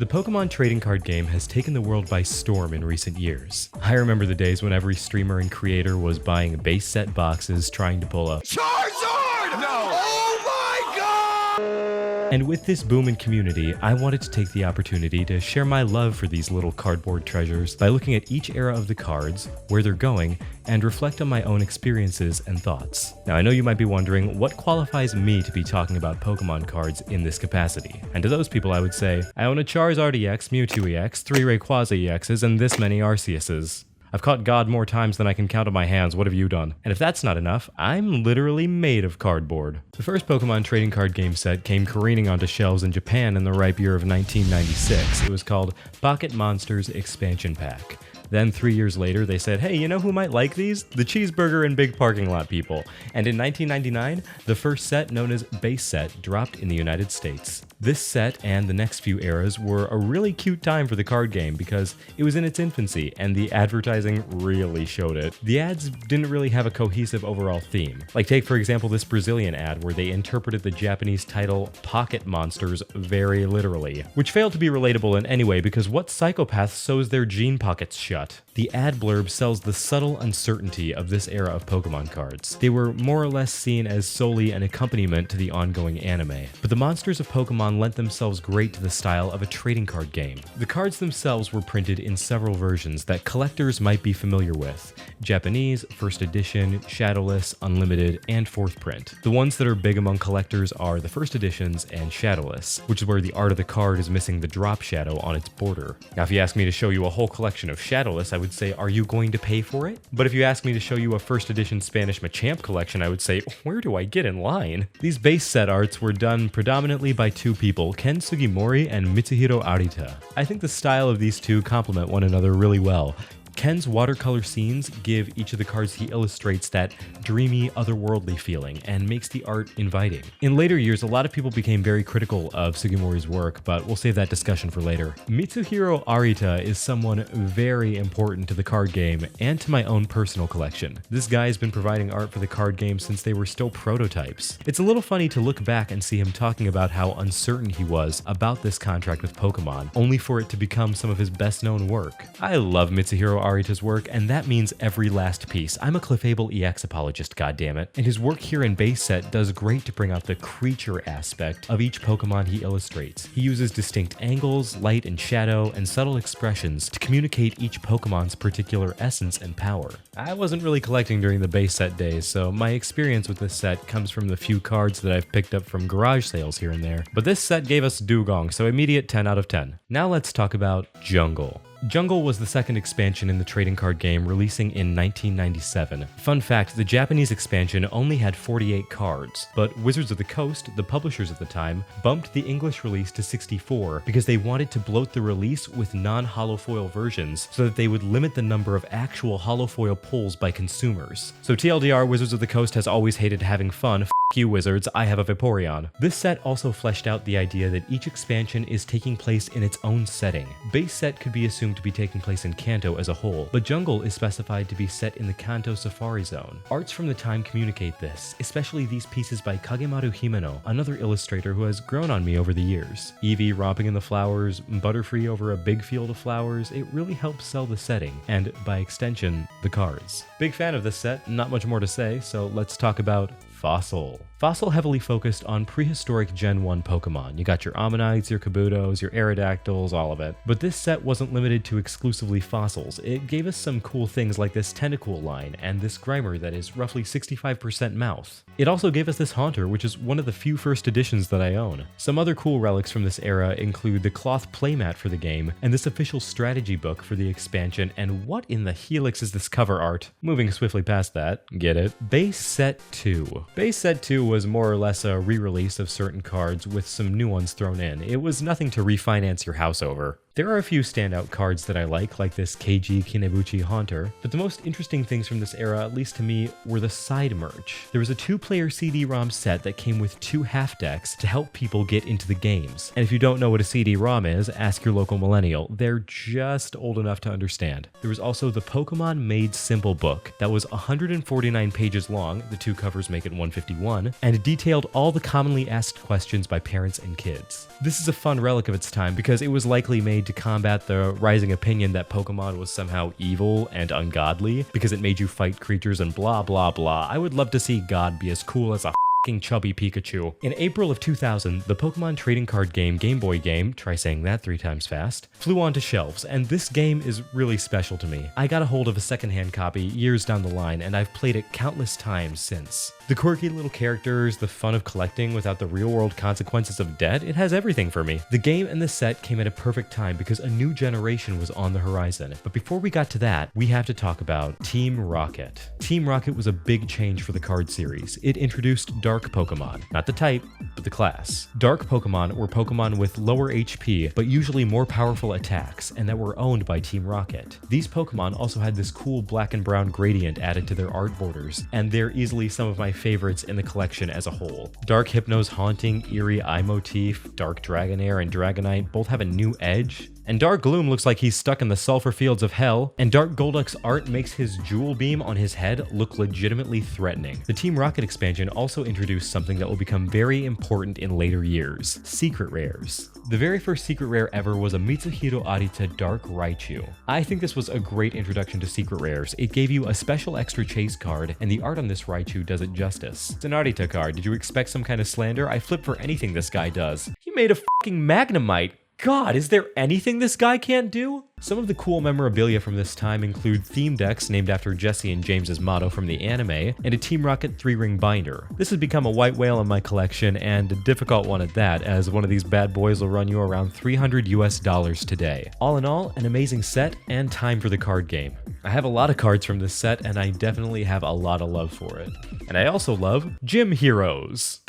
The Pokemon trading card game has taken the world by storm in recent years. I remember the days when every streamer and creator was buying base set boxes trying to pull a Charizard! No! Oh my god! And with this boom in community, I wanted to take the opportunity to share my love for these little cardboard treasures by looking at each era of the cards, where they're going, and reflect on my own experiences and thoughts. Now, I know you might be wondering, what qualifies me to be talking about Pokemon cards in this capacity? And to those people, I would say, I own a Charizard EX, Mewtwo EX, 3 Rayquaza EXs, and this many Arceuses. I've caught God more times than I can count on my hands. What have you done? And if that's not enough, I'm literally made of cardboard. The first Pokemon trading card game set came careening onto shelves in Japan in the ripe year of 1996. It was called Pocket Monsters Expansion Pack. Then 3 years later, they said, hey, you know who might like these? The cheeseburger and big parking lot people. And in 1999, the first set, known as Base Set, dropped in the United States. This set and the next few eras were a really cute time for the card game because it was in its infancy and the advertising really showed it. The ads didn't really have a cohesive overall theme. Like take for example this Brazilian ad where they interpreted the Japanese title Pocket Monsters very literally, which failed to be relatable in any way because what psychopath sews their jean pockets shut? The ad blurb sells the subtle uncertainty of this era of Pokemon cards. They were more or less seen as solely an accompaniment to the ongoing anime, but the monsters of Pokemon lent themselves great to the style of a trading card game. The cards themselves were printed in several versions that collectors might be familiar with: Japanese, First Edition, Shadowless, Unlimited, and 4th print. The ones that are big among collectors are the First Editions and Shadowless, which is where the art of the card is missing the drop shadow on its border. Now if you ask me to show you a whole collection of Shadowless, I would say, are you going to pay for it? But if you ask me to show you a First Edition Spanish Machamp collection, I would say, where do I get in line? These base set arts were done predominantly by two people, Ken Sugimori and Mitsuhiro Arita. I think the style of these two complement one another really well. Ken's watercolor scenes give each of the cards he illustrates that dreamy, otherworldly feeling and makes the art inviting. In later years, a lot of people became very critical of Sugimori's work, but we'll save that discussion for later. Mitsuhiro Arita is someone very important to the card game and to my own personal collection. This guy has been providing art for the card game since they were still prototypes. It's a little funny to look back and see him talking about how uncertain he was about this contract with Pokemon, only for it to become some of his best known work. I love Mitsuhiro Arita's work, and that means every last piece. I'm a Clefable EX apologist, goddammit, and his work here in Base Set does great to bring out the creature aspect of each Pokemon he illustrates. He uses distinct angles, light and shadow, and subtle expressions to communicate each Pokemon's particular essence and power. I wasn't really collecting during the Base Set days, so my experience with this set comes from the few cards that I've picked up from garage sales here and there. But this set gave us Dugong, so immediate 10 out of 10. Now let's talk about Jungle. Jungle was the second expansion in the trading card game, releasing in 1997. Fun fact, the Japanese expansion only had 48 cards, but Wizards of the Coast, the publishers at the time, bumped the English release to 64 because they wanted to bloat the release with non-holofoil versions so that they would limit the number of actual holofoil pulls by consumers. So TLDR, Wizards of the Coast has always hated having fun. F you Wizards, I have a Vaporeon. This set also fleshed out the idea that each expansion is taking place in its own setting. Base Set could be assumed to be taking place in Kanto as a whole, but Jungle is specified to be set in the Kanto Safari Zone. Arts from the time communicate this, especially these pieces by Kagemaru Himeno, another illustrator who has grown on me over the years. Eevee romping in the flowers, Butterfree over a big field of flowers, it really helps sell the setting, and by extension, the cards. Big fan of this set, not much more to say, so let's talk about Fossil. Fossil heavily focused on prehistoric Gen 1 Pokemon. You got your Ammonites, your Kabutos, your Aerodactyls, all of it. But this set wasn't limited to exclusively fossils. It gave us some cool things like this Tentacool line and this Grimer that is roughly 65% mouth. It also gave us this Haunter, which is one of the few first editions that I own. Some other cool relics from this era include the cloth playmat for the game and this official strategy book for the expansion, and what in the helix is this cover art? Moving swiftly past that, get it? Base Set 2. Base Set 2 was more or less a re-release of certain cards with some new ones thrown in. It was nothing to refinance your house over. There are a few standout cards that I like this Keiji Kinebuchi Haunter, but the most interesting things from this era, at least to me, were the side merch. There was a 2-player CD-ROM set that came with 2 half decks to help people get into the games. And if you don't know what a CD-ROM is, ask your local millennial. They're just old enough to understand. There was also the Pokemon Made Simple book that was 149 pages long, the 2 covers make it 151, and it detailed all the commonly asked questions by parents and kids. This is a fun relic of its time because it was likely made to combat the rising opinion that Pokemon was somehow evil and ungodly because it made you fight creatures and blah blah blah. I would love to see God be as cool as a chubby Pikachu. In April of 2000, the Pokemon trading card game Game Boy game, try saying that 3 times fast, flew onto shelves, and this game is really special to me. I got a hold of a secondhand copy years down the line, and I've played it countless times since. The quirky little characters, the fun of collecting without the real-world consequences of debt, it has everything for me. The game and the set came at a perfect time because a new generation was on the horizon. But before we got to that, we have to talk about Team Rocket. Team Rocket was a big change for the card series. It introduced Dark Pokemon. Not the type, but the class. Dark Pokemon were Pokemon with lower HP, but usually more powerful attacks, and that were owned by Team Rocket. These Pokemon also had this cool black and brown gradient added to their art borders, and they're easily some of my favorites in the collection as a whole. Dark Hypno's haunting, eerie eye motif, Dark Dragonair and Dragonite both have a new edge, and Dark Gloom looks like he's stuck in the sulfur fields of hell, and Dark Golduck's art makes his jewel beam on his head look legitimately threatening. The Team Rocket expansion also introduced something that will become very important in later years: secret rares. The very first secret rare ever was a Mitsuhiro Arita Dark Raichu. I think this was a great introduction to secret rares. It gave you a special extra chase card, and the art on this Raichu does it justice. It's an Arita card. Did you expect some kind of slander? I flip for anything this guy does. He made a fucking Magnemite. God, is there anything this guy can't do? Some of the cool memorabilia from this time include theme decks named after Jesse and James's motto from the anime, and a Team Rocket 3-ring binder. This has become a white whale in my collection, and a difficult one at that, as one of these bad boys will run you around $300 US today. All in all, an amazing set and time for the card game. I have a lot of cards from this set, and I definitely have a lot of love for it. And I also love Gym Heroes.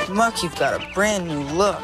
Muck, you've got a brand new look.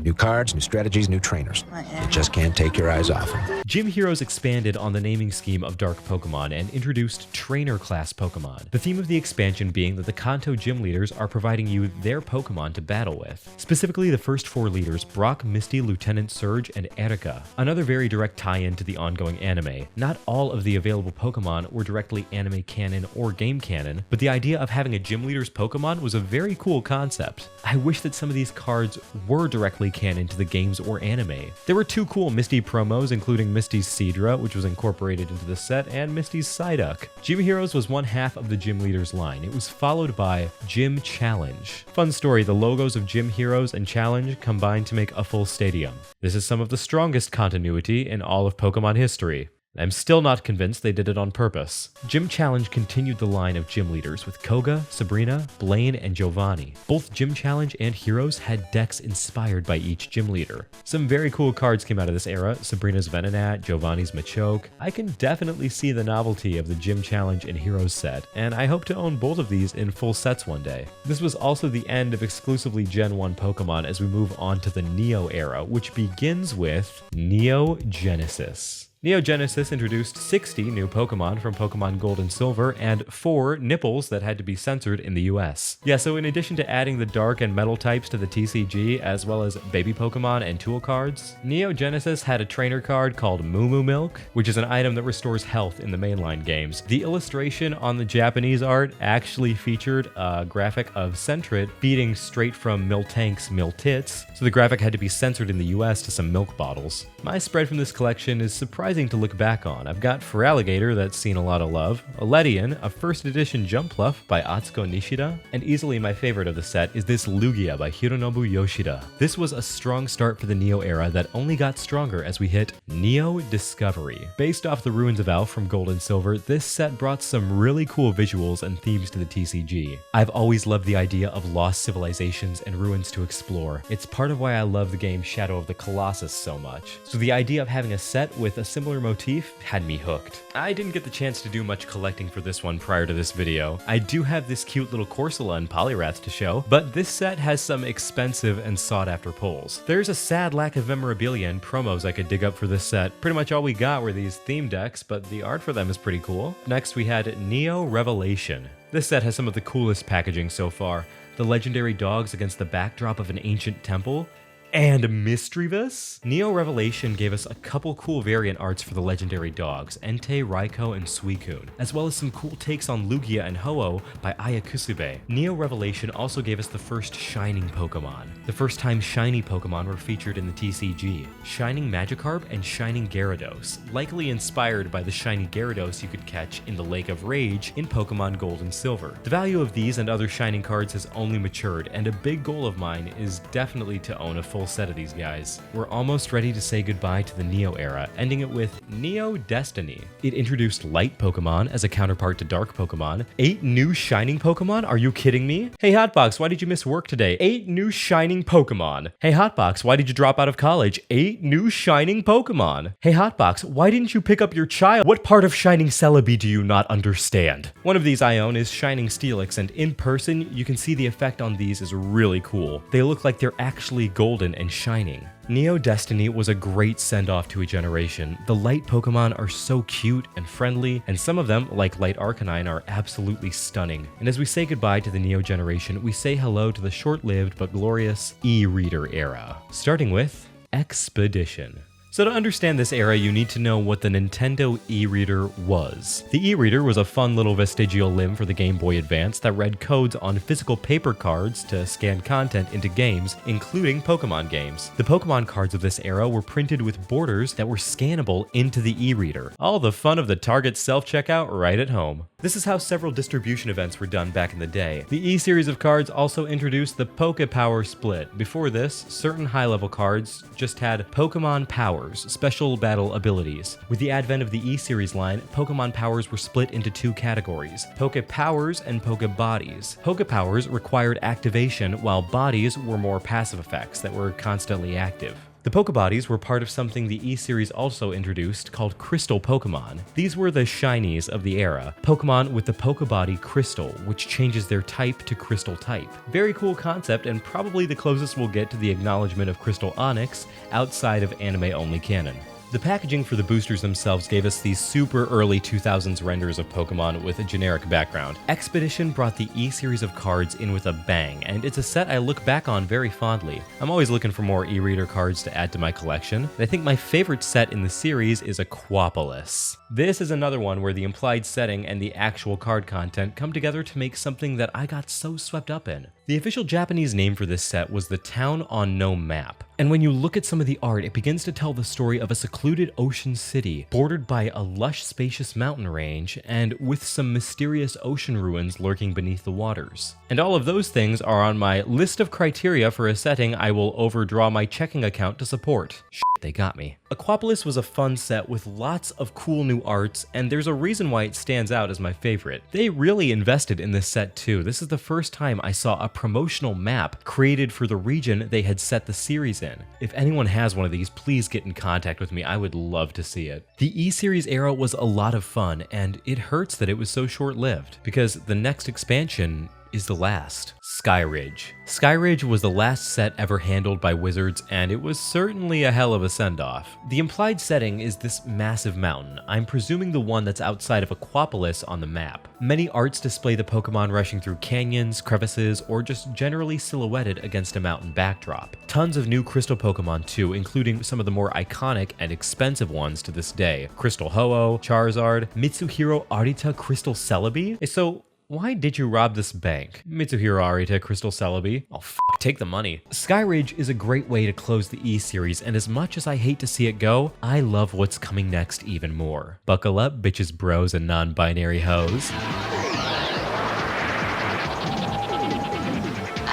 New cards, new strategies, new trainers. You just can't take your eyes off them. Gym Heroes expanded on the naming scheme of Dark Pokemon and introduced trainer class Pokemon. The theme of the expansion being that the Kanto gym leaders are providing you their Pokemon to battle with. Specifically the first 4 leaders, Brock, Misty, Lieutenant Surge, and Erika. Another very direct tie-in to the ongoing anime. Not all of the available Pokemon were directly anime canon or game canon, but the idea of having a gym leader's Pokemon was a very cool concept. I wish that some of these cards were directly canon to the games or anime. There were 2 cool Misty promos, including Misty's Seadra, which was incorporated into the set, and Misty's Psyduck. Gym Heroes was one half of the Gym Leaders line. It was followed by Gym Challenge. Fun story, the logos of Gym Heroes and Challenge combined to make a full stadium. This is some of the strongest continuity in all of Pokemon history. I'm still not convinced they did it on purpose. Gym Challenge continued the line of gym leaders with Koga, Sabrina, Blaine, and Giovanni. Both Gym Challenge and Heroes had decks inspired by each gym leader. Some very cool cards came out of this era: Sabrina's Venonat, Giovanni's Machoke. I can definitely see the novelty of the Gym Challenge and Heroes set, and I hope to own both of these in full sets one day. This was also the end of exclusively Gen 1 Pokemon as we move on to the Neo era, which begins with Neo Genesis. Neo Genesis introduced 60 new Pokemon from Pokemon Gold and Silver and 4 nipples that had to be censored in the US. Yeah, so in addition to adding the Dark and Metal types to the TCG, as well as baby Pokemon and tool cards, Neo Genesis had a trainer card called Moo Moo Milk, which is an item that restores health in the mainline games. The illustration on the Japanese art actually featured a graphic of Sentret feeding straight from Miltank's Miltits, so the graphic had to be censored in the US to some milk bottles. My spread from this collection is surprising to look back on. I've got Feraligatr that's seen a lot of love, Ledian, a first edition Jumpluff by Atsuko Nishida, and easily my favorite of the set is this Lugia by Hironobu Yoshida. This was a strong start for the Neo era that only got stronger as we hit Neo Discovery. Based off the Ruins of Alph from Gold and Silver, this set brought some really cool visuals and themes to the TCG. I've always loved the idea of lost civilizations and ruins to explore. It's part of why I love the game Shadow of the Colossus so much. So the idea of having a set with a similar motif had me hooked. I didn't get the chance to do much collecting for this one prior to this video. I do have this cute little Corsola and Polyrath to show, but this set has some expensive and sought-after pulls. There's a sad lack of memorabilia and promos I could dig up for this set. Pretty much all we got were these theme decks, but the art for them is pretty cool. Next we had Neo Revelation. This set has some of the coolest packaging so far. The legendary dogs against the backdrop of an ancient temple, and Misdreavus? Neo Revelation gave us a couple cool variant arts for the legendary dogs, Entei, Raikou, and Suicune, as well as some cool takes on Lugia and Ho-Oh by Ayakusube. Neo Revelation also gave us the first Shining Pokémon. The first time shiny Pokémon were featured in the TCG, Shining Magikarp and Shining Gyarados, likely inspired by the shiny Gyarados you could catch in the Lake of Rage in Pokemon Gold and Silver. The value of these and other Shining cards has only matured, and a big goal of mine is definitely to own a full set of these guys. We're almost ready to say goodbye to the Neo era, ending it with Neo Destiny. It introduced light Pokemon as a counterpart to dark Pokemon. 8 new shining Pokemon? Are you kidding me? Hey Hotbox, why did you miss work today? 8 new shining Pokemon. Hey Hotbox, why did you drop out of college? 8 new shining Pokemon. Hey Hotbox, why didn't you pick up your child? What part of Shining Celebi do you not understand? One of these I own is Shining Steelix, and in person, you can see the effect on these is really cool. They look like they're actually golden and shining. Neo Destiny was a great send-off to a generation. The light Pokemon are so cute and friendly, and some of them, like Light Arcanine, are absolutely stunning. And as we say goodbye to the Neo generation, we say hello to the short-lived but glorious e-reader era, starting with Expedition. So to understand this era, you need to know what the Nintendo e-reader was. The e-reader was a fun little vestigial limb for the Game Boy Advance that read codes on physical paper cards to scan content into games, including Pokemon games. The Pokemon cards of this era were printed with borders that were scannable into the e-reader. All the fun of the Target self-checkout right at home. This is how several distribution events were done back in the day. The E-series of cards also introduced the Poké Power split. Before this, certain high-level cards just had Pokemon Powers, special battle abilities. With the advent of the E-series line, Pokemon Powers were split into 2 categories, Poké Powers and Poké Bodies. Poké Powers required activation, while Bodies were more passive effects that were constantly active. The Pokebodies were part of something the E-series also introduced called Crystal Pokemon. These were the shinies of the era, Pokemon with the Pokebody Crystal, which changes their type to Crystal type. Very cool concept, and probably the closest we'll get to the acknowledgement of Crystal Onyx outside of anime-only canon. The packaging for the boosters themselves gave us these super early 2000s renders of Pokemon with a generic background. Expedition brought the E-series of cards in with a bang, and it's a set I look back on very fondly. I'm always looking for more e-reader cards to add to my collection, and I think my favorite set in the series is Aquapolis. This is another one where the implied setting and the actual card content come together to make something that I got so swept up in. The official Japanese name for this set was the Town on No Map. And when you look at some of the art, it begins to tell the story of a secluded ocean city, bordered by a lush, spacious mountain range, and with some mysterious ocean ruins lurking beneath the waters. And all of those things are on my list of criteria for a setting I will overdraw my checking account to support. Shit, they got me. Aquapolis was a fun set with lots of cool new arts, and there's a reason why it stands out as my favorite. They really invested in this set too. This is the first time I saw a promotional map created for the region they had set the series in. If anyone has one of these, please get in contact with me. I would love to see it. The E-series era was a lot of fun, and it hurts that it was so short-lived, because the next expansion is the last. Skyridge. Skyridge was the last set ever handled by Wizards, and it was certainly a hell of a send-off. The implied setting is this massive mountain. I'm presuming the one that's outside of Aquapolis on the map. Many arts display the Pokemon rushing through canyons, crevices, or just generally silhouetted against a mountain backdrop. Tons of new Crystal Pokemon too, including some of the more iconic and expensive ones to this day. Crystal Ho-Oh, Charizard, Mitsuhiro Arita Crystal Celebi? So why did you rob this bank? Mitsuhiro Arita Crystal Celebi? Oh take the money. Skyridge is a great way to close the E-series, and as much as I hate to see it go, I love what's coming next even more. Buckle up, bitches, bros, and non-binary hoes. A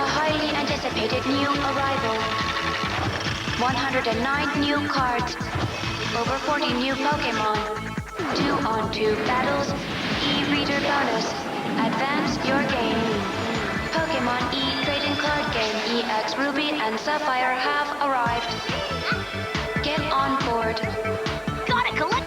highly anticipated new arrival. 109 new cards. Over 40 new Pokemon. 2-on-2 battles. E-reader bonus. Advance your game. Pokemon E-Trading Card Game EX Ruby and Sapphire have arrived. Get on board. Gotta collect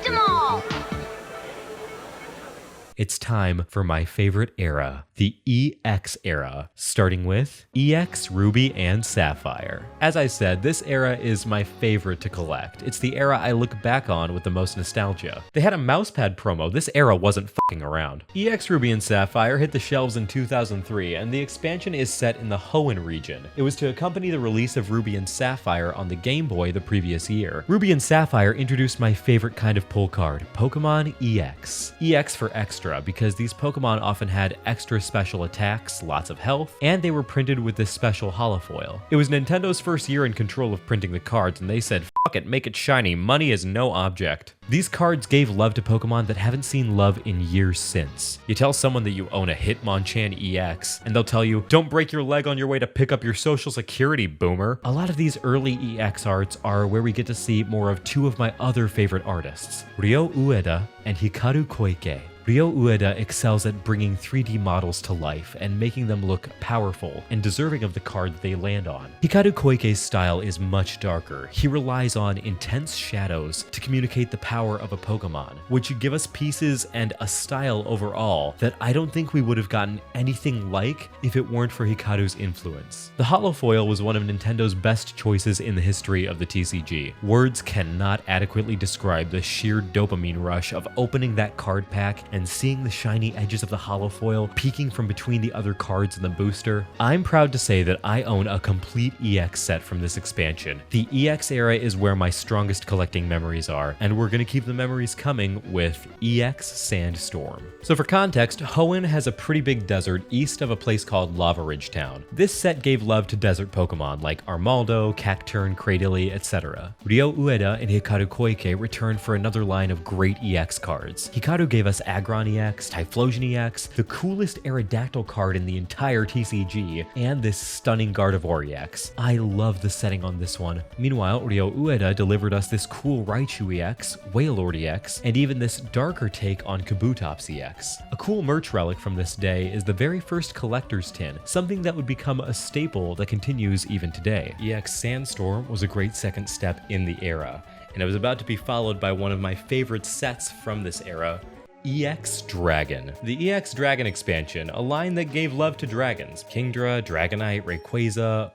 it's time for my favorite era, the EX era, starting with EX Ruby and Sapphire. As I said, this era is my favorite to collect. It's the era I look back on with the most nostalgia. They had a mousepad promo. This era wasn't fucking around. EX Ruby and Sapphire hit the shelves in 2003, and the expansion is set in the Hoenn region. It was to accompany the release of Ruby and Sapphire on the Game Boy the previous year. Ruby and Sapphire introduced my favorite kind of pull card, Pokemon EX. EX for extra, because these Pokemon often had extra special attacks, lots of health, and they were printed with this special holofoil. It was Nintendo's first year in control of printing the cards, and they said, fuck it, make it shiny, money is no object. These cards gave love to Pokemon that haven't seen love in years since. You tell someone that you own a Hitmonchan EX, and they'll tell you, don't break your leg on your way to pick up your social security, boomer. A lot of these early EX arts are where we get to see more of two of my other favorite artists, Ryo Ueda and Hikaru Koike. Ryo Ueda excels at bringing 3D models to life and making them look powerful and deserving of the card they land on. Hikaru Koike's style is much darker. He relies on intense shadows to communicate the power of a Pokemon, which give us pieces and a style overall that I don't think we would have gotten anything like if it weren't for Hikaru's influence. The holofoil was one of Nintendo's best choices in the history of the TCG. Words cannot adequately describe the sheer dopamine rush of opening that card pack and seeing the shiny edges of the holofoil peeking from between the other cards in the booster. I'm proud to say that I own a complete EX set from this expansion. The EX era is where my strongest collecting memories are, and we're gonna keep the memories coming with EX Sandstorm. So for context, Hoenn has a pretty big desert east of a place called Lava Ridge Town. This set gave love to desert Pokemon like Armaldo, Cacturne, Cradily, etc. Ryo Ueda and Hikaru Koike returned for another line of great EX cards. Hikaru gave us Aggron EX, Typhlosion EX, the coolest Aerodactyl card in the entire TCG, and this stunning Gardevoir EX. I love the setting on this one. Meanwhile, Ryo Ueda delivered us this cool Raichu EX, Wailord EX, and even this darker take on Kabutops EX. A cool merch relic from this day is the very first collector's tin, something that would become a staple that continues even today. EX Sandstorm was a great second step in the era, and it was about to be followed by one of my favorite sets from this era, EX Dragon. The EX Dragon expansion, a line that gave love to dragons. Kingdra, Dragonite, Rayquaza,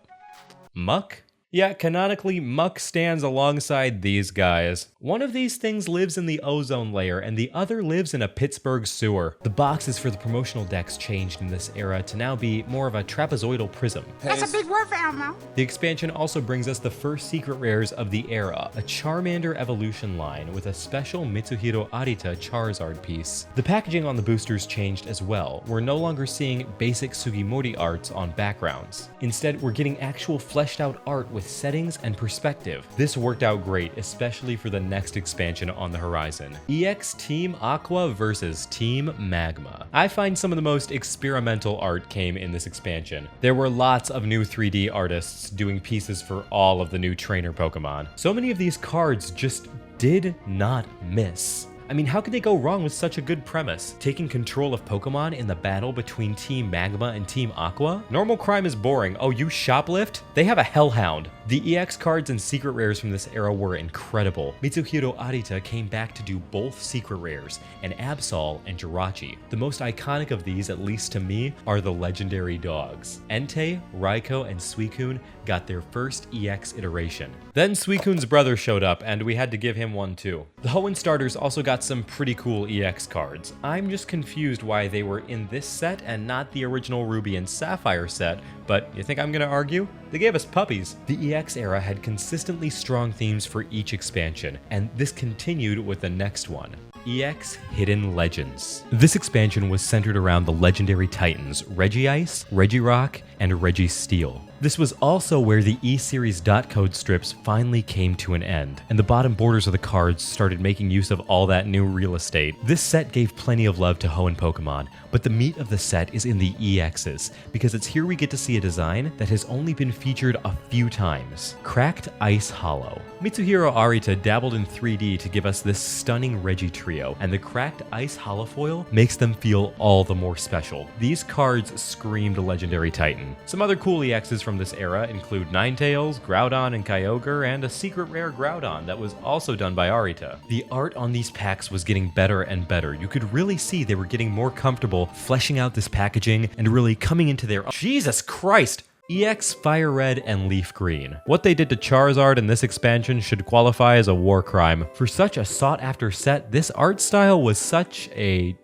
Muck? Yeah, canonically, Muck stands alongside these guys. One of these things lives in the ozone layer, and the other lives in a Pittsburgh sewer. The boxes for the promotional decks changed in this era to now be more of a trapezoidal prism. That's a big word for Elmo. The expansion also brings us the first secret rares of the era, a Charmander evolution line with a special Mitsuhiro Arita Charizard piece. The packaging on the boosters changed as well. We're no longer seeing basic Sugimori arts on backgrounds. Instead, we're getting actual fleshed out art with settings and perspective. This worked out great, especially for the next expansion on the horizon. EX Team Aqua versus Team Magma. I find some of the most experimental art came in this expansion. There were lots of new 3D artists doing pieces for all of the new trainer Pokemon. So many of these cards just did not miss. I mean, how could they go wrong with such a good premise? Taking control of Pokemon in the battle between Team Magma and Team Aqua? Normal crime is boring. Oh, you shoplift? They have a Hellhound. The EX cards and secret rares from this era were incredible. Mitsuhiro Arita came back to do both secret rares, and Absol and Jirachi. The most iconic of these, at least to me, are the legendary dogs. Entei, Raikou, and Suicune got their first EX iteration. Then Suicune's brother showed up, and we had to give him one too. The Hoenn starters also got some pretty cool EX cards. I'm just confused why they were in this set and not the original Ruby and Sapphire set, but you think I'm gonna argue? They gave us puppies. The EX era had consistently strong themes for each expansion, and this continued with the next one. EX Hidden Legends. This expansion was centered around the legendary titans Regice, Regirock, and Registeel. This was also where the E-Series dot code strips finally came to an end, and the bottom borders of the cards started making use of all that new real estate. This set gave plenty of love to Hoenn Pokemon, but the meat of the set is in the EXs, because it's here we get to see a design that has only been featured a few times. Cracked Ice Hollow. Mitsuhiro Arita dabbled in 3D to give us this stunning Regi trio, and the Cracked Ice Holofoil makes them feel all the more special. These cards screamed Legendary Titan. Some other cool EXs from from this era include Ninetales, Groudon, and Kyogre, and a secret rare Groudon that was also done by Arita. The art on these packs was getting better and better. You could really see they were getting more comfortable fleshing out this packaging and really coming into their... Jesus Christ! EX Fire Red and Leaf Green. What they did to Charizard in this expansion should qualify as a war crime. For such a sought-after set, this art style was such a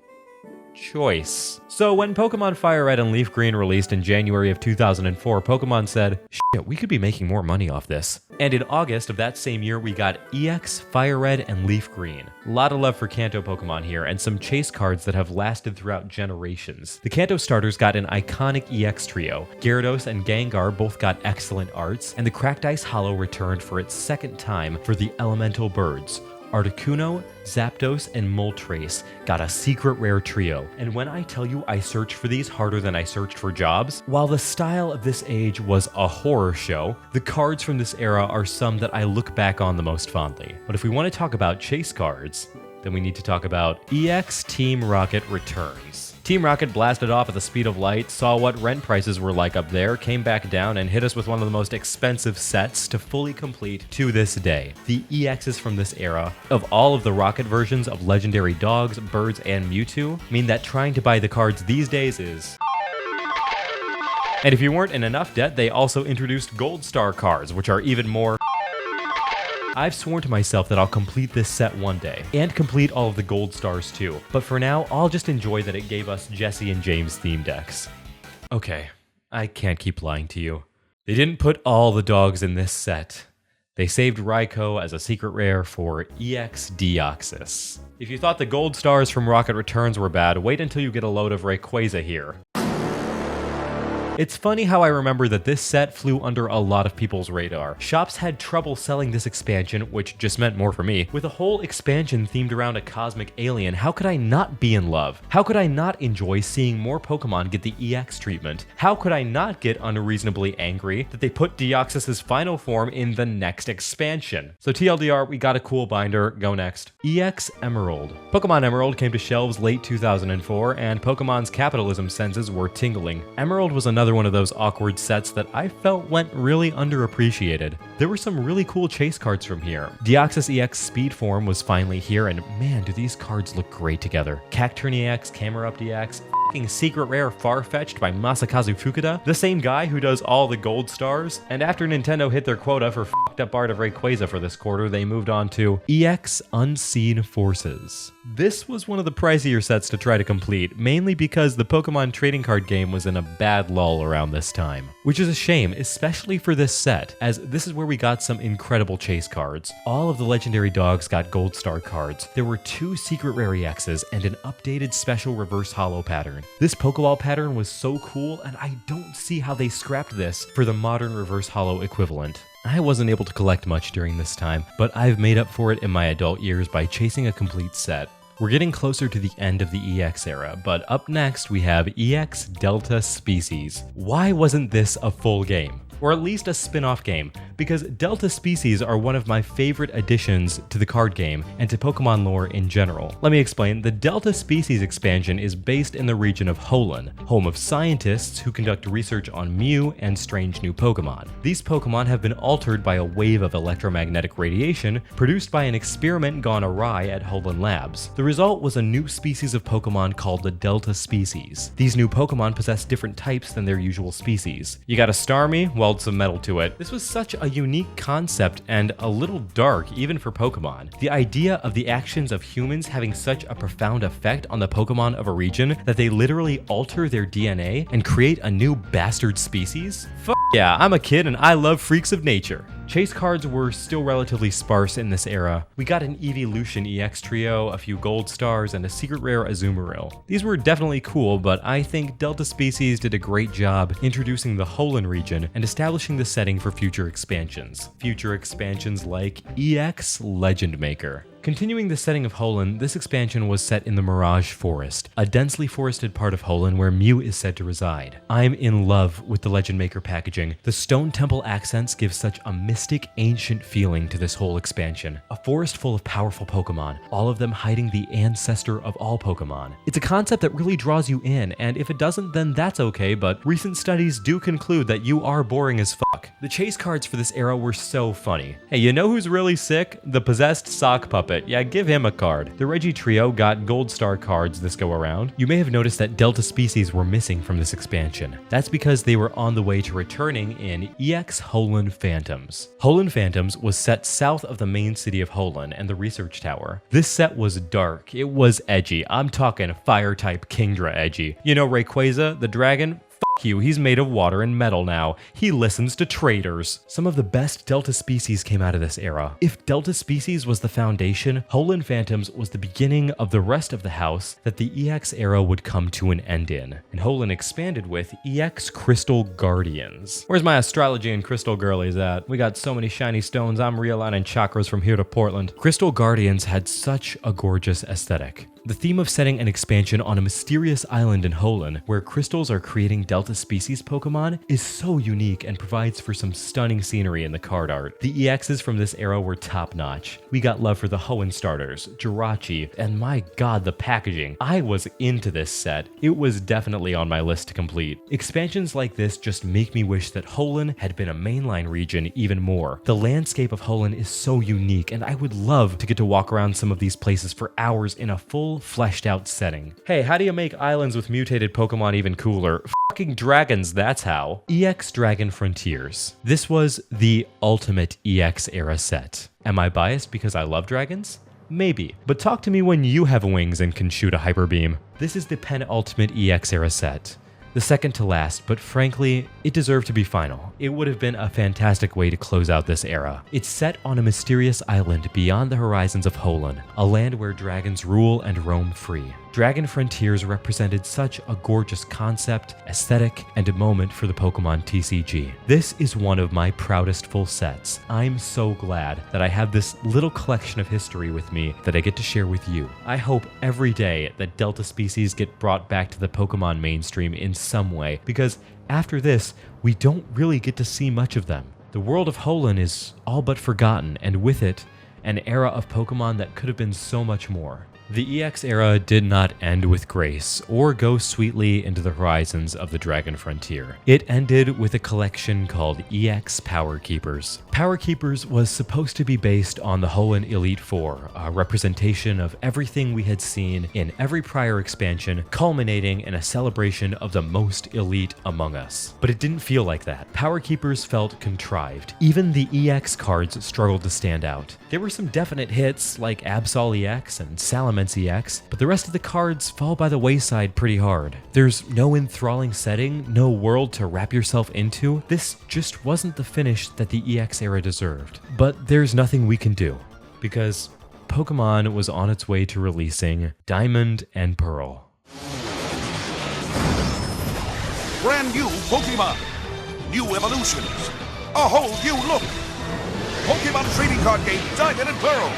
choice. So when Pokemon Fire Red and Leaf Green released in January of 2004, Pokemon said, shit, we could be making more money off this. And in August of that same year, we got EX Fire Red and Leaf Green. A lot of love for Kanto Pokemon here, and some chase cards that have lasted throughout generations. The Kanto starters got an iconic EX trio. Gyarados and Gengar both got excellent arts, and the Cracked Ice Hollow returned for its second time for the Elemental Birds. Articuno, Zapdos, and Moltres got a secret rare trio. And when I tell you I searched for these harder than I searched for jobs, while the style of this age was a horror show, the cards from this era are some that I look back on the most fondly. But if we want to talk about chase cards, then we need to talk about EX Team Rocket Returns. Team Rocket blasted off at the speed of light, saw what rent prices were like up there, came back down, and hit us with one of the most expensive sets to fully complete to this day. The EXs from this era, of all of the Rocket versions of legendary dogs, birds, and Mewtwo, mean that trying to buy the cards these days is... And if you weren't in enough debt, they also introduced Gold Star cards, which are even more... I've sworn to myself that I'll complete this set one day, and complete all of the gold stars too, but for now, I'll just enjoy that it gave us Jesse and James theme decks. Okay, I can't keep lying to you. They didn't put all the dogs in this set. They saved Raikou as a secret rare for EX Deoxys. If you thought the gold stars from Rocket Returns were bad, wait until you get a load of Rayquaza here. It's funny how I remember that this set flew under a lot of people's radar. Shops had trouble selling this expansion, which just meant more for me. With a whole expansion themed around a cosmic alien, how could I not be in love? How could I not enjoy seeing more Pokemon get the EX treatment? How could I not get unreasonably angry that they put Deoxys' final form in the next expansion? So TLDR, we got a cool binder. Go next. EX Emerald. Pokemon Emerald came to shelves late 2004, and Pokemon's capitalism senses were tingling. Emerald was another one of those awkward sets that I felt went really underappreciated. There were some really cool chase cards from here. Deoxys EX Speed Form was finally here, and man, do these cards look great together. Cacturne EX, Camerupt EX, secret rare Farfetch'd by Masakazu Fukuda, the same guy who does all the gold stars. And after Nintendo hit their quota for fucked up art of Rayquaza for this quarter, they moved on to EX Unseen Forces. This was one of the pricier sets to try to complete, mainly because the Pokemon trading card game was in a bad lull around this time. Which is a shame, especially for this set, as this is where we got some incredible chase cards. All of the legendary dogs got gold star cards. There were 2 secret rare EXs and an updated special reverse holo pattern. This Pokeball pattern was so cool, and I don't see how they scrapped this for the modern reverse holo equivalent. I wasn't able to collect much during this time, but I've made up for it in my adult years by chasing a complete set. We're getting closer to the end of the EX era, but up next we have EX Delta Species. Why wasn't this a full game? Or at least a spin-off game, because Delta Species are one of my favorite additions to the card game and to Pokemon lore in general. Let me explain. The Delta Species expansion is based in the region of Hoenn, home of scientists who conduct research on Mew and strange new Pokemon. These Pokemon have been altered by a wave of electromagnetic radiation produced by an experiment gone awry at Hoenn Labs. The result was a new species of Pokemon called the Delta Species. These new Pokemon possess different types than their usual species. You got a Starmie? Well, some metal to it. This was such a unique concept and a little dark even for Pokemon. The idea of the actions of humans having such a profound effect on the Pokemon of a region that they literally alter their DNA and create a new bastard species? Fuck yeah, I'm a kid and I love freaks of nature. Chase cards were still relatively sparse in this era. We got an Evolution EX trio, a few gold stars, and a secret rare Azumarill. These were definitely cool, but I think Delta Species did a great job introducing the Hoenn region and establishing the setting for future expansions. Future expansions like EX Legend Maker. Continuing the setting of Hoenn, this expansion was set in the Mirage Forest, a densely forested part of Hoenn where Mew is said to reside. I'm in love with the Legend Maker packaging. The stone temple accents give such a mystic, ancient feeling to this whole expansion. A forest full of powerful Pokemon, all of them hiding the ancestor of all Pokemon. It's a concept that really draws you in, and if it doesn't, then that's okay, but recent studies do conclude that you are boring as fuck. The chase cards for this era were so funny. Hey, you know who's really sick? The possessed sock puppet. Yeah, give him a card. The Reggie trio got gold star cards this go around. You may have noticed that Delta species were missing from this expansion. That's because they were on the way to returning in EX Hoenn Phantoms. Hoenn Phantoms was set south of the main city of Hoenn and the research tower. This set was dark. It was edgy. I'm talking fire type Kingdra edgy. You know Rayquaza, the dragon? You, he's made of water and metal now. He listens to traitors. Some of the best Delta species came out of this era. If Delta species was the foundation, Hoenn Phantoms was the beginning of the rest of the house that the EX era would come to an end in. And Hoenn expanded with EX Crystal Guardians. Where's my astrology and crystal girlies at? We got so many shiny stones, I'm realigning chakras from here to Portland. Crystal Guardians had such a gorgeous aesthetic. The theme of setting an expansion on a mysterious island in Hoenn, where crystals are creating Delta species Pokemon, is so unique and provides for some stunning scenery in the card art. The EXs from this era were top-notch. We got love for the Hoenn starters, Jirachi, and my god, the packaging. I was into this set. It was definitely on my list to complete. Expansions like this just make me wish that Hoenn had been a mainline region even more. The landscape of Hoenn is so unique, and I would love to get to walk around some of these places for hours in a full fleshed out setting. Hey, how do you make islands with mutated Pokemon even cooler? Fucking dragons, that's how. EX Dragon Frontiers. This was the ultimate EX era set. Am I biased because I love dragons? Maybe, but talk to me when you have wings and can shoot a hyper beam. This is the penultimate EX era set. The second to last, but frankly, it deserved to be final. It would have been a fantastic way to close out this era. It's set on a mysterious island beyond the horizons of Hoenn, a land where dragons rule and roam free. Dragon Frontiers represented such a gorgeous concept, aesthetic, and a moment for the Pokemon TCG. This is one of my proudest full sets. I'm so glad that I have this little collection of history with me that I get to share with you. I hope every day that Delta species get brought back to the Pokemon mainstream in some way, because after this, we don't really get to see much of them. The world of Hoenn is all but forgotten, and with it, an era of Pokemon that could have been so much more. The EX era did not end with grace or go sweetly into the horizons of the Dragon Frontier. It ended with a collection called EX Power Keepers. Power Keepers was supposed to be based on the Hoenn Elite Four, a representation of everything we had seen in every prior expansion, culminating in a celebration of the most elite among us. But it didn't feel like that. Power Keepers felt contrived. Even the EX cards struggled to stand out. There were some definite hits like Absol EX and Salamence EX, but the rest of the cards fall by the wayside pretty hard. There's no enthralling setting, no world to wrap yourself into. This just wasn't the finish that the EX era deserved. But there's nothing we can do, because Pokemon was on its way to releasing Diamond and Pearl. Brand new Pokemon, new evolutions, a whole new look. Pokemon trading card game Diamond and Pearl.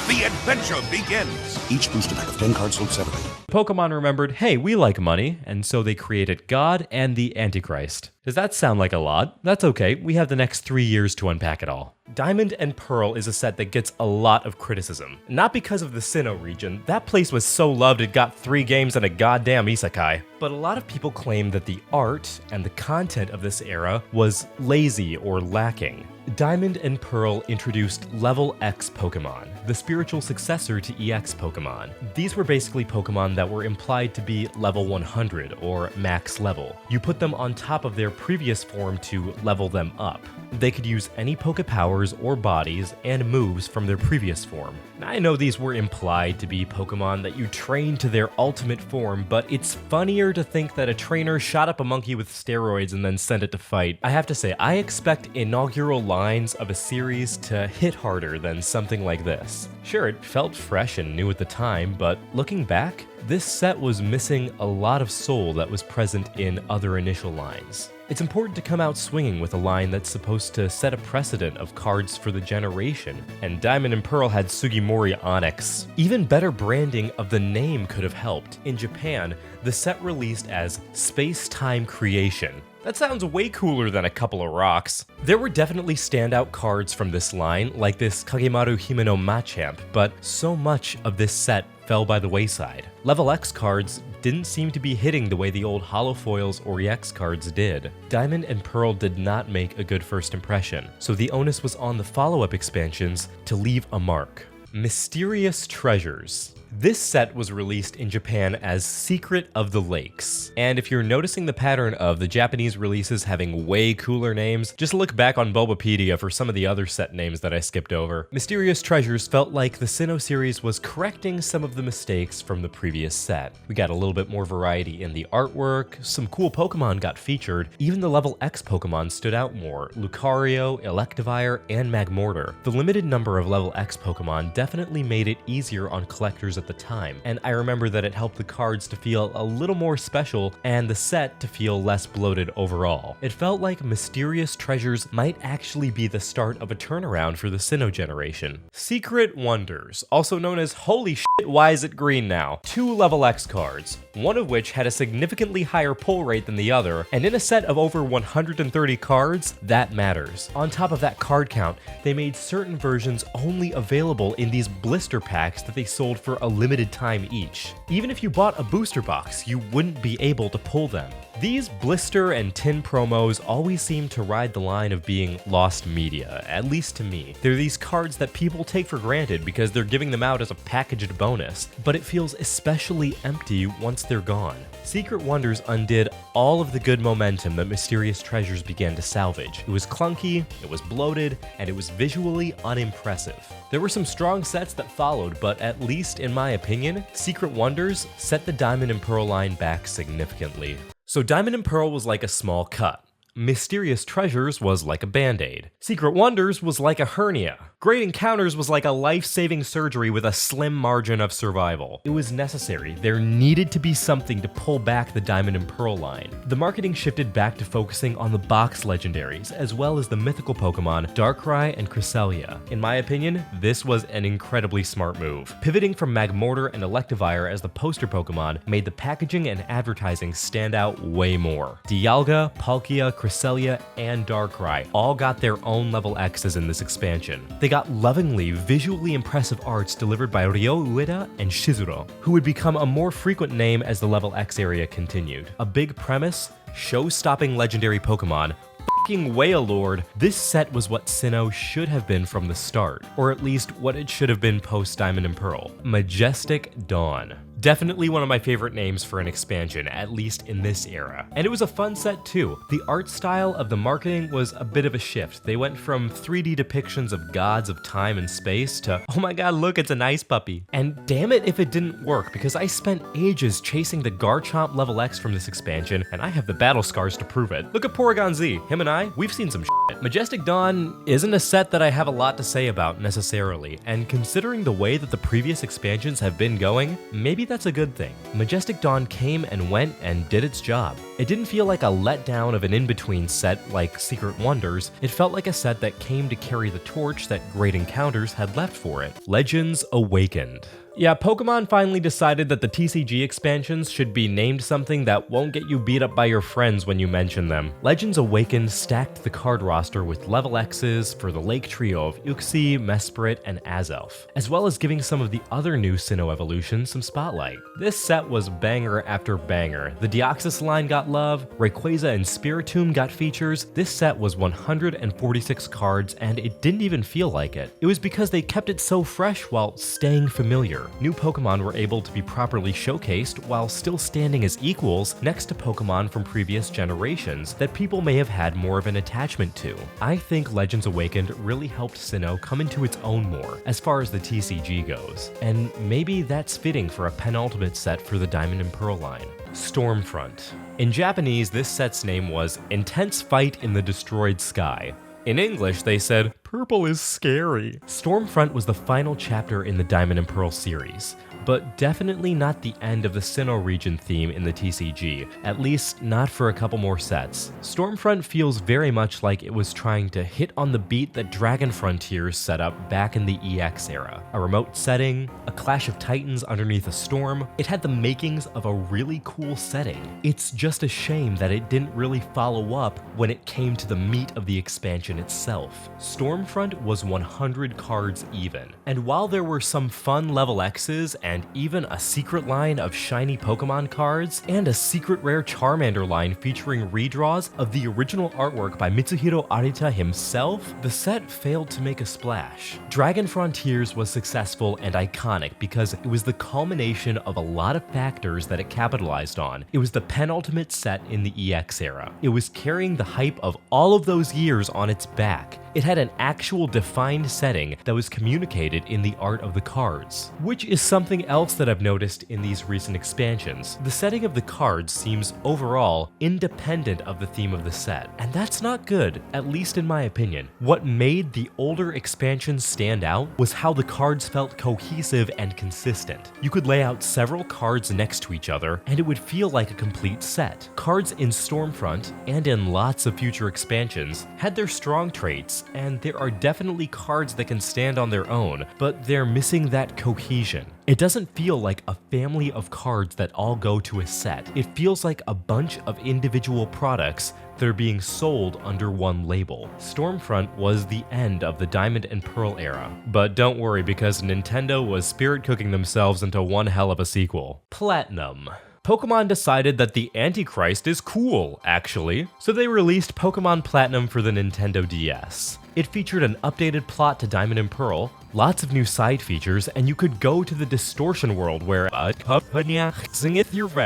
The adventure begins. Each booster pack of 10 cards sold separately. Pokemon remembered, hey, we like money, and so they created God and the Antichrist. Does that sound like a lot? That's okay, we have the next 3 years to unpack it all. Diamond and Pearl is a set that gets a lot of criticism. Not because of the Sinnoh region, that place was so loved it got 3 games and a goddamn isekai. But a lot of people claim that the art and the content of this era was lazy or lacking. Diamond and Pearl introduced Level X Pokemon, the spiritual successor to EX Pokemon. These were basically Pokemon that were implied to be level 100 or max level. You put them on top of their previous form to level them up. They could use any Poke Powers or bodies and moves from their previous form. I know these were implied to be Pokemon that you train to their ultimate form, but it's funnier to think that a trainer shot up a monkey with steroids and then sent it to fight. I have to say, I expect inaugural lines of a series to hit harder than something like this. Sure, it felt fresh and new at the time, but looking back, this set was missing a lot of soul that was present in other initial lines. It's important to come out swinging with a line that's supposed to set a precedent of cards for the generation, and Diamond and Pearl had Sugimori Onyx. Even better branding of the name could have helped. In Japan, the set released as Space-Time Creation. That sounds way cooler than a couple of rocks. There were definitely standout cards from this line, like this Kagemaru Hime no Machamp, but so much of this set fell by the wayside. Level X cards didn't seem to be hitting the way the old Holofoils or EX cards did. Diamond and Pearl did not make a good first impression, so the onus was on the follow-up expansions to leave a mark. Mysterious Treasures. This set was released in Japan as Secret of the Lakes. And if you're noticing the pattern of the Japanese releases having way cooler names, just look back on Bulbapedia for some of the other set names that I skipped over. Mysterious Treasures felt like the Sinnoh series was correcting some of the mistakes from the previous set. We got a little bit more variety in the artwork, some cool Pokemon got featured, even the level X Pokemon stood out more, Lucario, Electivire, and Magmortar. The limited number of level X Pokemon definitely made it easier on collectors at the time, and I remember that it helped the cards to feel a little more special and the set to feel less bloated overall. It felt like Mysterious Treasures might actually be the start of a turnaround for the Sinnoh generation. Secret Wonders, also known as Holy Shit, Why Is It Green Now? 2 level X cards, one of which had a significantly higher pull rate than the other, and in a set of over 130 cards, that matters. On top of that card count, they made certain versions only available in these blister packs that they sold for a limited time each. Even if you bought a booster box, you wouldn't be able to pull them. These blister and tin promos always seem to ride the line of being lost media, at least to me. They're these cards that people take for granted because they're giving them out as a packaged bonus, but it feels especially empty once they're gone. Secret Wonders undid all of the good momentum that Mysterious Treasures began to salvage. It was clunky, it was bloated, and it was visually unimpressive. There were some strong sets that followed, but at least in my opinion, Secret Wonders set the Diamond and Pearl line back significantly. So Diamond and Pearl was like a small cut. Mysterious Treasures was like a band-aid. Secret Wonders was like a hernia. Great Encounters was like a life-saving surgery with a slim margin of survival. It was necessary. There needed to be something to pull back the Diamond and Pearl line. The marketing shifted back to focusing on the box legendaries, as well as the mythical Pokemon Darkrai and Cresselia. In my opinion, this was an incredibly smart move. Pivoting from Magmortar and Electivire as the poster Pokemon made the packaging and advertising stand out way more. Dialga, Palkia, Cresselia, and Darkrai all got their own level X's in this expansion. They got lovingly, visually impressive arts delivered by Ryo Ueda and Shizuru, who would become a more frequent name as the level X area continued. A big premise, show-stopping legendary Pokemon, f***ing Wailord. This set was what Sinnoh should have been from the start, or at least what it should have been post Diamond and Pearl. Majestic Dawn. Definitely one of my favorite names for an expansion, at least in this era. And it was a fun set too. The art style of the marketing was a bit of a shift. They went from 3D depictions of gods of time and space to, oh my god, look, it's a nice puppy. And damn it if it didn't work, because I spent ages chasing the Garchomp level X from this expansion, and I have the battle scars to prove it. Look at Porygon Z, him and I, we've seen some shit. Majestic Dawn isn't a set that I have a lot to say about necessarily, and considering the way that the previous expansions have been going, maybe that's a good thing. Majestic Dawn came and went and did its job. It didn't feel like a letdown of an in-between set like Secret Wonders. It felt like a set that came to carry the torch that Great Encounters had left for it. Legends Awakened. Yeah, Pokemon finally decided that the TCG expansions should be named something that won't get you beat up by your friends when you mention them. Legends Awakened stacked the card roster with level X's for the Lake Trio of Uxie, Mesprit, and Azelf, as well as giving some of the other new Sinnoh evolutions some spotlight. This set was banger after banger. The Deoxys line got love, Rayquaza and Spiritomb got features. This set was 146 cards, and it didn't even feel like it. It was because they kept it so fresh while staying familiar. New Pokemon were able to be properly showcased while still standing as equals next to Pokemon from previous generations that people may have had more of an attachment to. I think Legends Awakened really helped Sinnoh come into its own more as far as the TCG goes, and maybe that's fitting for a penultimate set for the Diamond and Pearl line. Stormfront. In Japanese, this set's name was Intense Fight in the Destroyed Sky. In English, they said, "Purple is scary." Stormfront was the final chapter in the Diamond and Pearl series. but definitely not the end of the Sinnoh region theme in the TCG, at least not for a couple more sets. Stormfront feels very much like it was trying to hit on the beat that Dragon Frontiers set up back in the EX era. A remote setting, a clash of titans underneath a storm, it had the makings of a really cool setting. It's just a shame that it didn't really follow up when it came to the meat of the expansion itself. Stormfront was 100 cards even, and while there were some fun level X's and even a secret line of shiny Pokemon cards, and a secret rare Charmander line featuring redraws of the original artwork by Mitsuhiro Arita himself, the set failed to make a splash. Dragon Frontiers was successful and iconic because it was the culmination of a lot of factors that it capitalized on. It was the penultimate set in the EX era. It was carrying the hype of all of those years on its back. It had an actual defined setting that was communicated in the art of the cards, which is something else that I've noticed in these recent expansions. The setting of the cards seems overall independent of the theme of the set, and that's not good, at least in my opinion. What made the older expansions stand out was how the cards felt cohesive and consistent. You could lay out several cards next to each other, and it would feel like a complete set. Cards in Stormfront, and in lots of future expansions, had their strong traits, and there are definitely cards that can stand on their own, but they're missing that cohesion. It doesn't feel like a family of cards that all go to a set. It feels like a bunch of individual products that are being sold under one label. Stormfront was the end of the Diamond and Pearl era, but don't worry because Nintendo was spirit cooking themselves into one hell of a sequel. Platinum. Pokemon decided that the Antichrist is cool, actually, so they released Pokemon Platinum for the Nintendo DS. It featured an updated plot to Diamond and Pearl, lots of new side features, and you could go to the Distortion world where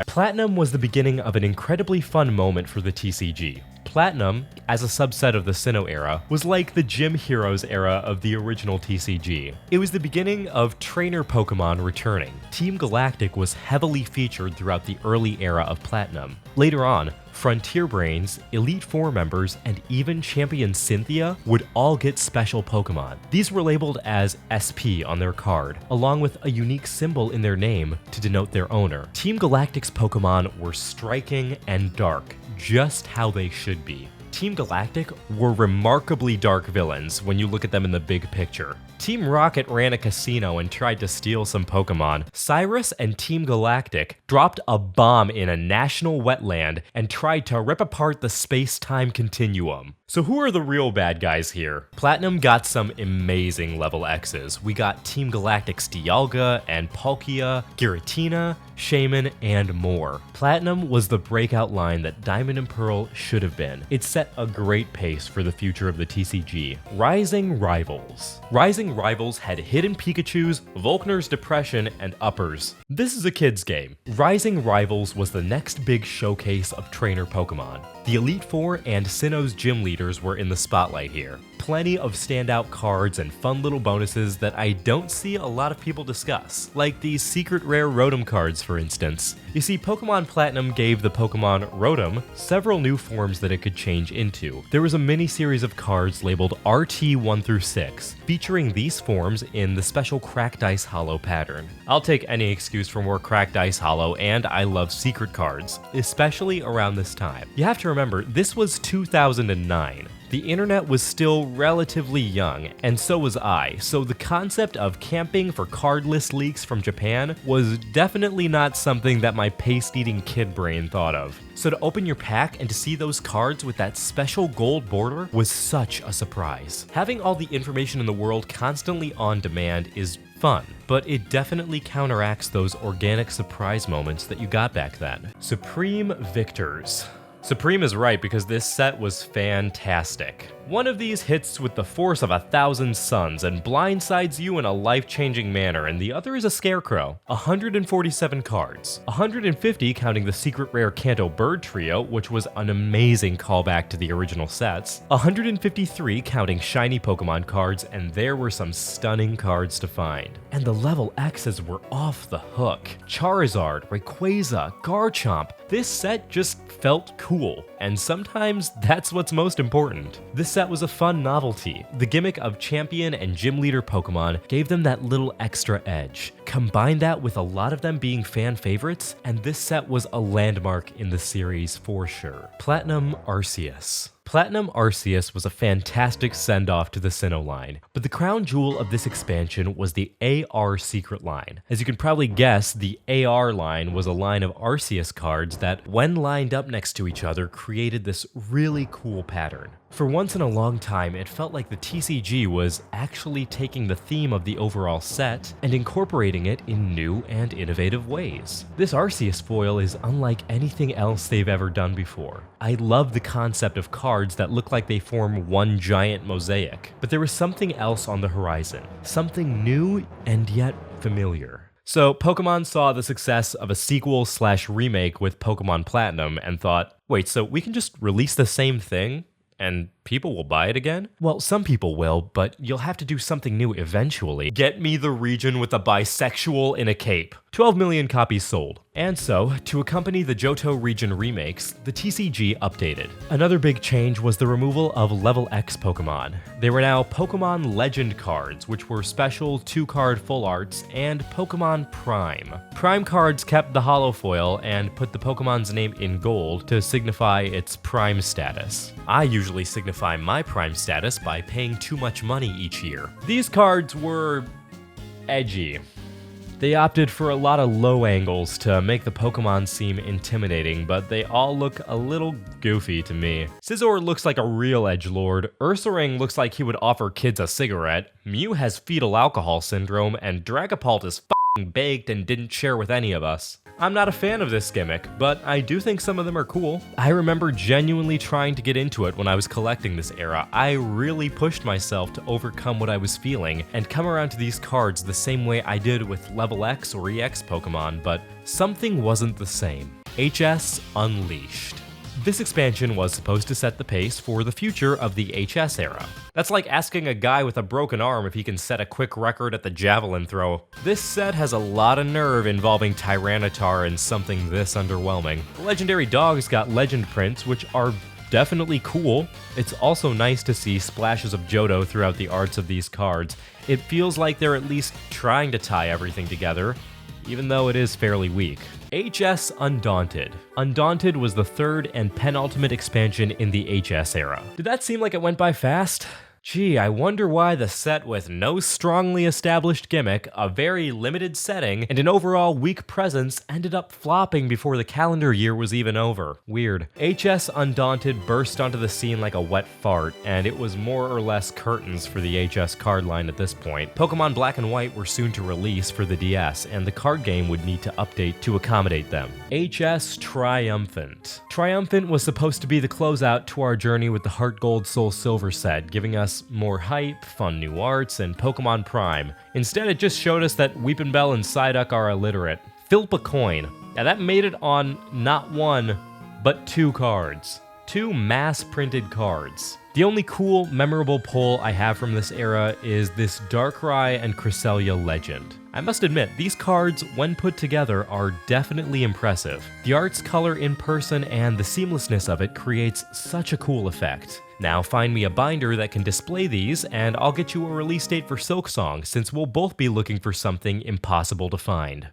Platinum was the beginning of an incredibly fun moment for the TCG. Platinum, as a subset of the Sinnoh era, was like the Gym Heroes era of the original TCG. It was the beginning of trainer Pokemon returning. Team Galactic was heavily featured throughout the early era of Platinum. Later on, Frontier Brains, Elite Four members, and even Champion Cynthia would all get special Pokemon. These were labeled as SP on their card, along with a unique symbol in their name to denote their owner. Team Galactic's Pokemon were striking and dark, just how they should be. Team Galactic were remarkably dark villains when you look at them in the big picture. Team Rocket ran a casino and tried to steal some Pokemon. Cyrus and Team Galactic dropped a bomb in a national wetland and tried to rip apart the space-time continuum. So who are the real bad guys here? Platinum got some amazing level X's. We got Team Galactic's Dialga and Palkia, Giratina, Shaman, and more. Platinum was the breakout line that Diamond and Pearl should have been. It set a great pace for the future of the TCG. Rising Rivals. Rising Rivals had Hidden Pikachus, Volkner's Depression, and Uppers. This is a kid's game. Rising Rivals was the next big showcase of trainer Pokemon. The Elite Four and Sinnoh's gym leaders were in the spotlight here. Plenty of standout cards and fun little bonuses that I don't see a lot of people discuss, like these secret rare Rotom cards for instance. You see, Pokemon Platinum gave the Pokemon Rotom several new forms that it could change into. There was a mini series of cards labeled RT 1 through 6, featuring these forms in the special Cracked Ice Hollow pattern. I'll take any excuse for more Cracked Ice Hollow, and I love secret cards, especially around this time. You have to remember, this was 2009. The internet was still relatively young, and so was I, so the concept of camping for card list leaks from Japan was definitely not something that my paste-eating kid brain thought of. So to open your pack and to see those cards with that special gold border was such a surprise. Having all the information in the world constantly on demand is fun, but it definitely counteracts those organic surprise moments that you got back then. Supreme Victors. Supreme is right because this set was fantastic. One of these hits with the force of 1,000 suns and blindsides you in a life-changing manner, and the other is a Scarecrow. 147 cards. 150 counting the secret rare Kanto Bird Trio, which was an amazing callback to the original sets. 153 counting shiny Pokemon cards, and there were some stunning cards to find. And the level X's were off the hook. Charizard, Rayquaza, Garchomp. This set just felt cool, and sometimes that's what's most important. The set was a fun novelty. The gimmick of champion and gym leader Pokemon gave them that little extra edge. Combine that with a lot of them being fan favorites, and this set was a landmark in the series for sure. Platinum Arceus. Platinum Arceus was a fantastic send-off to the Sinnoh line, but the crown jewel of this expansion was the AR secret line. As you can probably guess, the AR line was a line of Arceus cards that, when lined up next to each other, created this really cool pattern. For once in a long time, it felt like the TCG was actually taking the theme of the overall set and incorporating it in new and innovative ways. This Arceus foil is unlike anything else they've ever done before. I love the concept of cards that look like they form one giant mosaic, but there was something else on the horizon, something new and yet familiar. So Pokemon saw the success of a sequel/remake with Pokemon Platinum and thought, wait, so we can just release the same thing? And people will buy it again? Well, some people will, but you'll have to do something new eventually. Get me the region with a bisexual in a cape. 12 million copies sold. And so, to accompany the Johto region remakes, the TCG updated. Another big change was the removal of Level X Pokemon. They were now Pokemon Legend cards, which were special 2-card full arts, and Pokemon Prime. Prime cards kept the holo foil and put the Pokemon's name in gold to signify its Prime status. I usually signify my Prime status by paying too much money each year. These cards were edgy. They opted for a lot of low angles to make the Pokemon seem intimidating, but they all look a little goofy to me. Scizor looks like a real edgelord, Ursaring looks like he would offer kids a cigarette, Mew has fetal alcohol syndrome, and Dragapult is f***ing baked and didn't share with any of us. I'm not a fan of this gimmick, but I do think some of them are cool. I remember genuinely trying to get into it when I was collecting this era. I really pushed myself to overcome what I was feeling and come around to these cards the same way I did with Level X or EX Pokemon, but something wasn't the same. HS Unleashed. This expansion was supposed to set the pace for the future of the HS era. That's like asking a guy with a broken arm if he can set a quick record at the javelin throw. This set has a lot of nerve involving Tyranitar and something this underwhelming. The legendary dogs got legend prints, which are definitely cool. It's also nice to see splashes of Johto throughout the arts of these cards. It feels like they're at least trying to tie everything together, even though it is fairly weak. HS Undaunted. Undaunted was the third and penultimate expansion in the HS era. Did that seem like it went by fast? Gee, I wonder why the set with no strongly established gimmick, a very limited setting, and an overall weak presence ended up flopping before the calendar year was even over. Weird. HS Undaunted burst onto the scene like a wet fart, and it was more or less curtains for the HS card line at this point. Pokemon Black and White were soon to release for the DS, and the card game would need to update to accommodate them. HS Triumphant. Triumphant was supposed to be the closeout to our journey with the HeartGold SoulSilver set, giving us more hype, fun new arts, and Pokemon Prime. Instead, it just showed us that Weepinbell and Psyduck are illiterate. Flip a coin. Now that made it on not one, but 2 cards. 2 mass-printed cards. The only cool, memorable pull I have from this era is this Darkrai and Cresselia legend. I must admit, these cards, when put together, are definitely impressive. The art's color in person and the seamlessness of it creates such a cool effect. Now find me a binder that can display these, and I'll get you a release date for Silksong, since we'll both be looking for something impossible to find.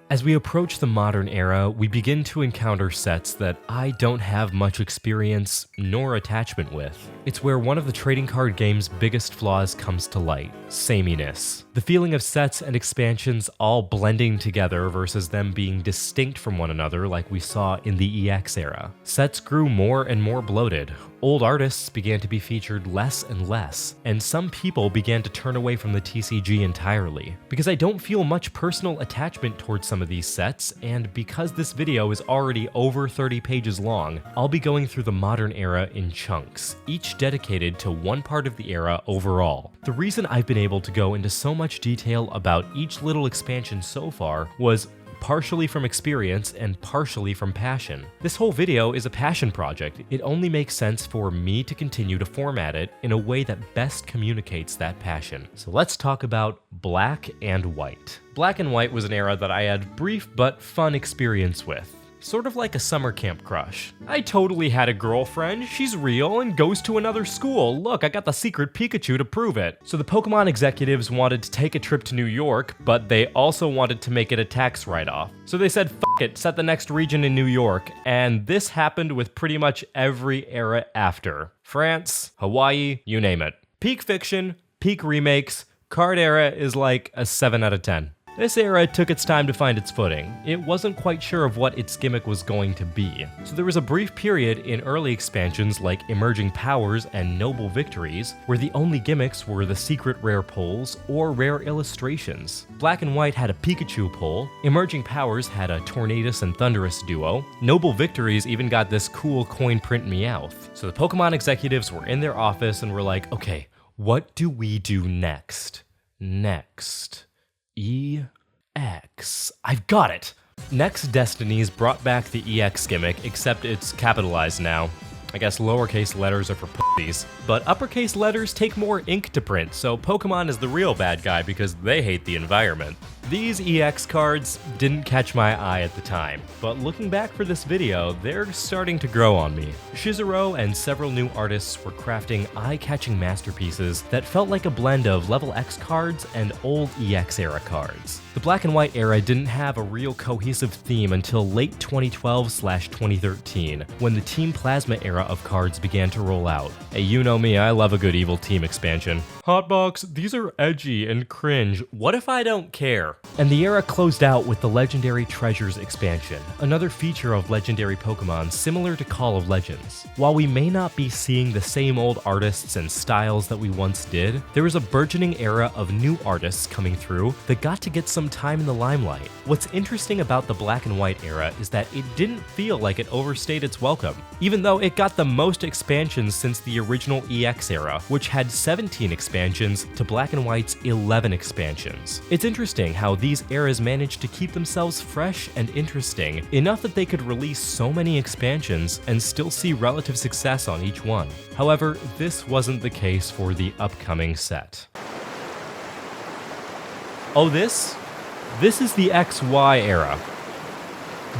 As we approach the modern era, we begin to encounter sets that I don't have much experience nor attachment with. It's where one of the trading card game's biggest flaws comes to light: sameness. The feeling of sets and expansions all blending together versus them being distinct from one another like we saw in the EX era. Sets grew more and more bloated. Old artists began to be featured less and less, and some people began to turn away from the TCG entirely. Because I don't feel much personal attachment towards some of these sets, and because this video is already over 30 pages long, I'll be going through the modern era in chunks, each dedicated to one part of the era overall. The reason I've been able to go into so much detail about each little expansion so far was partially from experience and partially from passion. This whole video is a passion project. It only makes sense for me to continue to format it in a way that best communicates that passion. So let's talk about Black and White. Black and White was an era that I had brief but fun experience with. sort of like a summer camp crush. I totally had a girlfriend, she's real and goes to another school. Look, I got the secret Pikachu to prove it. So the Pokemon executives wanted to take a trip to New York, but they also wanted to make it a tax write-off. So they said, fuck it, set the next region in New York, and this happened with pretty much every era after. France, Hawaii, you name it. Peak fiction, peak remakes, card era is like a 7 out of 10. This era took its time to find its footing. It wasn't quite sure of what its gimmick was going to be. So there was a brief period in early expansions like Emerging Powers and Noble Victories, where the only gimmicks were the secret rare pulls or rare illustrations. Black and White had a Pikachu pull, Emerging Powers had a Tornadus and Thundurus duo, Noble Victories even got this cool coin print Meowth. So the Pokemon executives were in their office and were like, okay, what do we do next? EX. I've got it! Next Destinies brought back the EX gimmick, except it's capitalized now. I guess lowercase letters are for pussies, but uppercase letters take more ink to print, so Pokemon is the real bad guy because they hate the environment. These EX cards didn't catch my eye at the time, but looking back for this video, they're starting to grow on me. Shizuru and several new artists were crafting eye-catching masterpieces that felt like a blend of Level X cards and old EX era cards. The Black and White era didn't have a real cohesive theme until late 2012/2013, when the Team Plasma era of cards began to roll out. Hey, you know me, I love a good Evil Team expansion. Hotbox, these are edgy and cringe. What if I don't care? And the era closed out with the Legendary Treasures expansion, another feature of legendary Pokemon similar to Call of Legends. While we may not be seeing the same old artists and styles that we once did, there was a burgeoning era of new artists coming through that got to get some time in the limelight. What's interesting about the Black and White era is that it didn't feel like it overstayed its welcome, even though it got the most expansions since the original EX era, which had 17 expansions to Black and White's 11 expansions. It's interesting how these eras managed to keep themselves fresh and interesting, enough that they could release so many expansions and still see relative success on each one. However, this wasn't the case for the upcoming set. Oh, this is the XY era.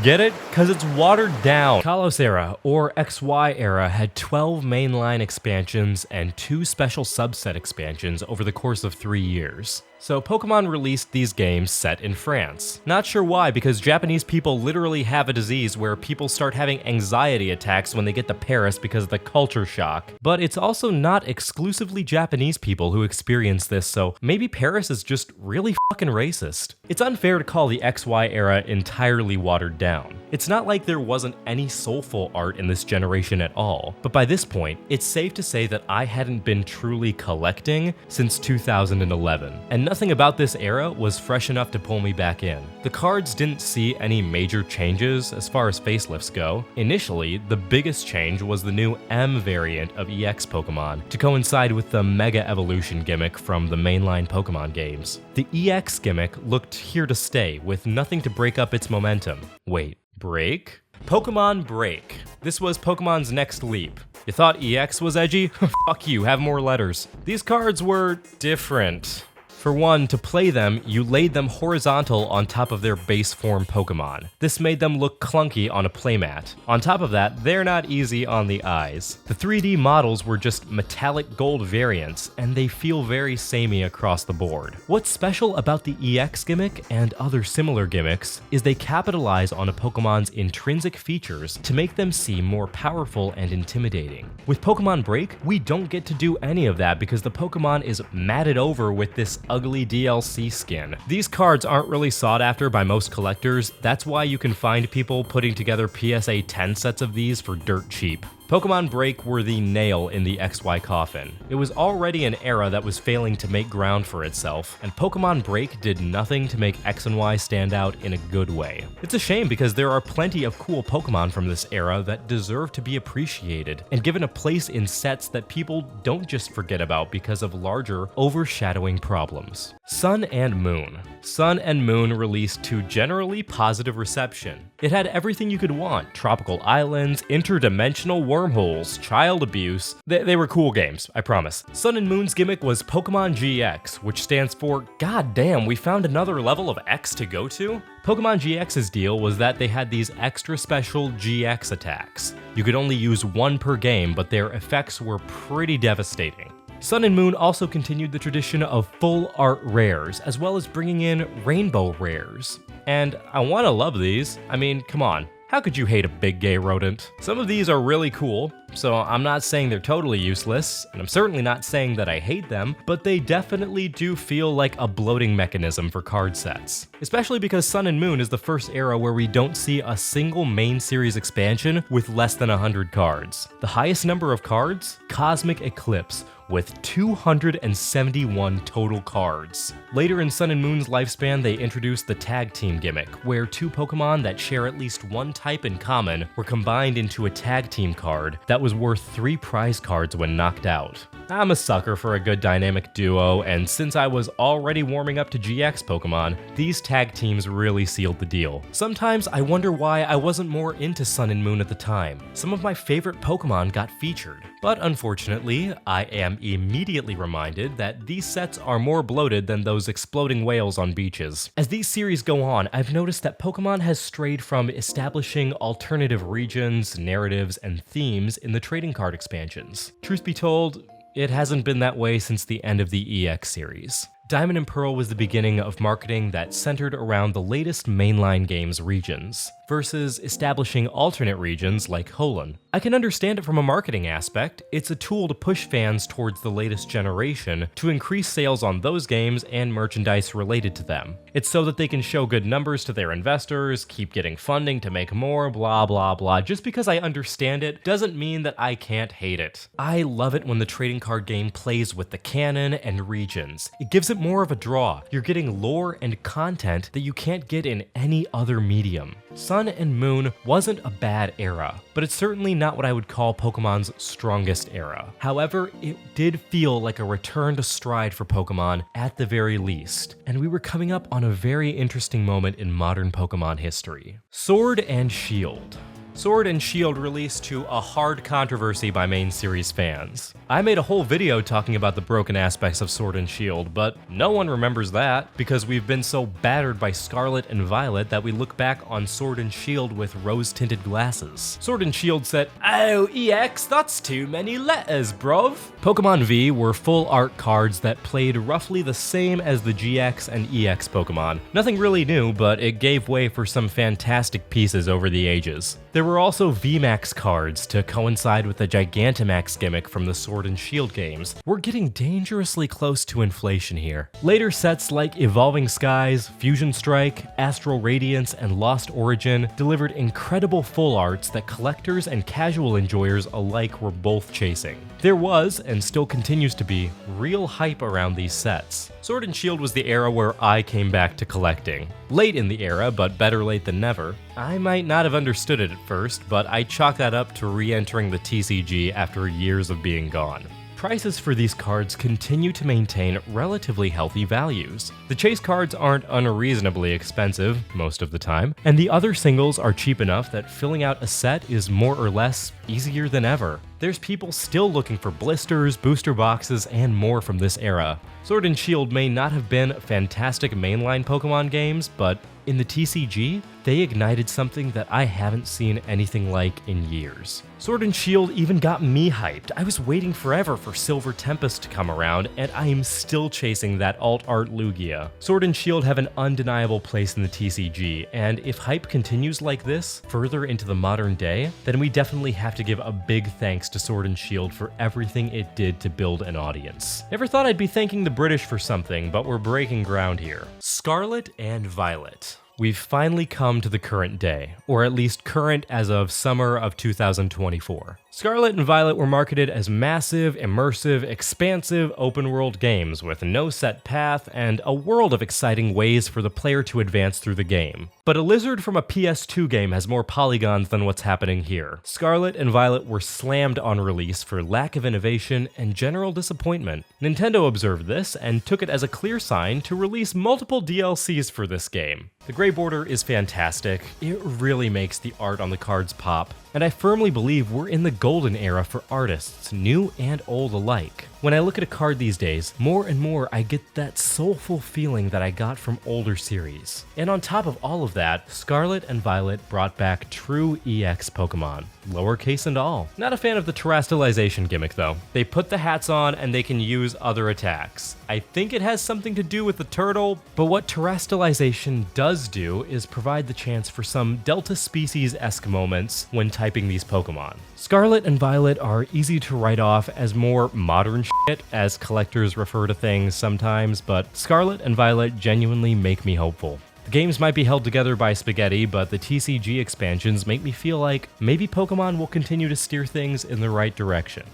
Get it? Cause it's watered down. Kalos era, or XY era, had 12 mainline expansions and 2 special subset expansions over the course of 3 years. So Pokemon released these games set in France. Not sure why, because Japanese people literally have a disease where people start having anxiety attacks when they get to Paris because of the culture shock. But it's also not exclusively Japanese people who experience this, so maybe Paris is just really fucking racist. It's unfair to call the XY era entirely watered down. It's not like there wasn't any soulful art in this generation at all, but by this point, it's safe to say that I hadn't been truly collecting since 2011, and nothing about this era was fresh enough to pull me back in. The cards didn't see any major changes as far as facelifts go. Initially, the biggest change was the new M variant of EX Pokemon to coincide with the Mega Evolution gimmick from the mainline Pokemon games. The EX gimmick looked here to stay, with nothing to break up its momentum. Wait, break? Pokemon Break. This was Pokemon's next leap. You thought EX was edgy? Fuck you, have more letters. These cards were different. For one, to play them, you laid them horizontal on top of their base form Pokemon. This made them look clunky on a playmat. On top of that, they're not easy on the eyes. The 3D models were just metallic gold variants, and they feel very samey across the board. What's special about the EX gimmick and other similar gimmicks is they capitalize on a Pokemon's intrinsic features to make them seem more powerful and intimidating. With Pokemon Break, we don't get to do any of that because the Pokemon is matted over with this ugly DLC skin. These cards aren't really sought after by most collectors, that's why you can find people putting together PSA 10 sets of these for dirt cheap. Pokemon Break were the nail in the XY coffin. It was already an era that was failing to make ground for itself, and Pokemon Break did nothing to make X and Y stand out in a good way. It's a shame because there are plenty of cool Pokemon from this era that deserve to be appreciated and given a place in sets that people don't just forget about because of larger, overshadowing problems. Sun and Moon. Sun and Moon released to generally positive reception. It had everything you could want: tropical islands, interdimensional wormholes, child abuse. They were cool games, I promise. Sun and Moon's gimmick was Pokemon GX, which stands for, God damn, we found another level of X to go to? Pokemon GX's deal was that they had these extra special GX attacks. You could only use one per game, but their effects were pretty devastating. Sun and Moon also continued the tradition of full art rares, as well as bringing in rainbow rares. And I wanna love these. I mean, come on. How could you hate a big gay rodent? Some of these are really cool, so I'm not saying they're totally useless, and I'm certainly not saying that I hate them, but they definitely do feel like a bloating mechanism for card sets. Especially because Sun and Moon is the first era where we don't see a single main series expansion with less than 100 cards. The highest number of cards? Cosmic Eclipse, with 271 total cards. Later in Sun and Moon's lifespan, they introduced the tag team gimmick, where two Pokemon that share at least one type in common were combined into a tag team card that was worth 3 prize cards when knocked out. I'm a sucker for a good dynamic duo, and since I was already warming up to GX Pokemon, these tag teams really sealed the deal. Sometimes I wonder why I wasn't more into Sun and Moon at the time. Some of my favorite Pokemon got featured, but unfortunately, I am immediately reminded that these sets are more bloated than those exploding whales on beaches. As these series go on, I've noticed that Pokemon has strayed from establishing alternative regions, narratives, and themes in the trading card expansions. Truth be told, it hasn't been that way since the end of the EX series. Diamond and Pearl was the beginning of marketing that centered around the latest mainline games regions, versus establishing alternate regions like Hoenn. I can understand it from a marketing aspect. It's a tool to push fans towards the latest generation to increase sales on those games and merchandise related to them. It's so that they can show good numbers to their investors, keep getting funding to make more, blah blah blah. Just because I understand it doesn't mean that I can't hate it. I love it when the trading card game plays with the canon and regions. It gives it more of a draw. You're getting lore and content that you can't get in any other medium. Sun and Moon wasn't a bad era, but it's certainly not what I would call Pokemon's strongest era. However, it did feel like a return to stride for Pokemon at the very least, and we were coming up on a very interesting moment in modern Pokemon history. Sword and Shield. Sword and Shield released to a hard controversy by main series fans. I made a whole video talking about the broken aspects of Sword and Shield, but no one remembers that because we've been so battered by Scarlet and Violet that we look back on Sword and Shield with rose-tinted glasses. Sword and Shield said, "Oh, EX, that's too many letters, bruv." Pokemon V were full art cards that played roughly the same as the GX and EX Pokemon. Nothing really new, but it gave way for some fantastic pieces over the ages. There were also VMAX cards to coincide with the Gigantamax gimmick from the Sword and Shield games. We're getting dangerously close to inflation here. Later sets like Evolving Skies, Fusion Strike, Astral Radiance, and Lost Origin delivered incredible full arts that collectors and casual enjoyers alike were both chasing. There was, and still continues to be, real hype around these sets. Sword and Shield was the era where I came back to collecting. Late in the era, but better late than never. I might not have understood it at first, but I chalk that up to re-entering the TCG after years of being gone. Prices for these cards continue to maintain relatively healthy values. The chase cards aren't unreasonably expensive most of the time, and the other singles are cheap enough that filling out a set is more or less easier than ever. There's people still looking for blisters, booster boxes, and more from this era. Sword and Shield may not have been fantastic mainline Pokemon games, but in the TCG, they ignited something that I haven't seen anything like in years. Sword and Shield even got me hyped. I was waiting forever for Silver Tempest to come around, and I am still chasing that alt art Lugia. Sword and Shield have an undeniable place in the TCG, and if hype continues like this further into the modern day, then we definitely have to give a big thanks to Sword and Shield for everything it did to build an audience. Never thought I'd be thanking the British for something, but we're breaking ground here. Scarlet and Violet. We've finally come to the current day, or at least current as of summer of 2024. Scarlet and Violet were marketed as massive, immersive, expansive, open-world games with no set path and a world of exciting ways for the player to advance through the game. But a lizard from a PS2 game has more polygons than what's happening here. Scarlet and Violet were slammed on release for lack of innovation and general disappointment. Nintendo observed this and took it as a clear sign to release multiple DLCs for this game. The gray border is fantastic. It really makes the art on the cards pop. And I firmly believe we're in the golden era for artists, new and old alike. When I look at a card these days, more and more I get that soulful feeling that I got from older series. And on top of all of that, Scarlet and Violet brought back true EX Pokémon, lowercase and all. Not a fan of the terrestrialization gimmick though. They put the hats on and they can use other attacks. I think it has something to do with the turtle, but what terrestrialization does do is provide the chance for some Delta Species-esque moments when typing these Pokemon. Scarlet and Violet are easy to write off as more modern shit, as collectors refer to things sometimes, but Scarlet and Violet genuinely make me hopeful. The games might be held together by spaghetti, but the TCG expansions make me feel like maybe Pokemon will continue to steer things in the right direction.